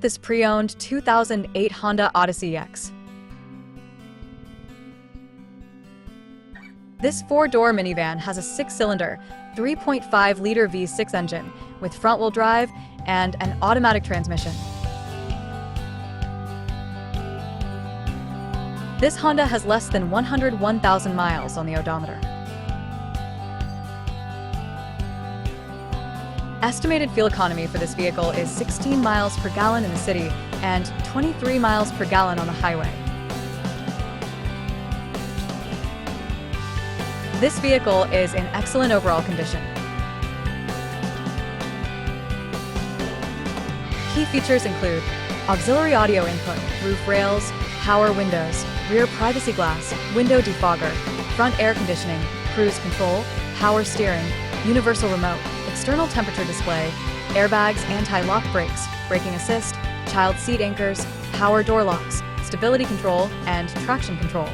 out this pre-owned 2008 Honda Odyssey X. This four-door minivan has a six-cylinder, 3.5-liter V6 engine with front-wheel drive and an automatic transmission. This Honda has less than 101,000 miles on the odometer. Estimated fuel economy for this vehicle is 16 miles per gallon in the city and 23 miles per gallon on the highway. This vehicle is in excellent overall condition. Key features include auxiliary audio input, roof rails, power windows, rear privacy glass, window defogger, front air conditioning, cruise control, power steering, universal remote, external temperature display, airbags, anti-lock brakes, braking assist, child seat anchors, power door locks, stability control, and traction control.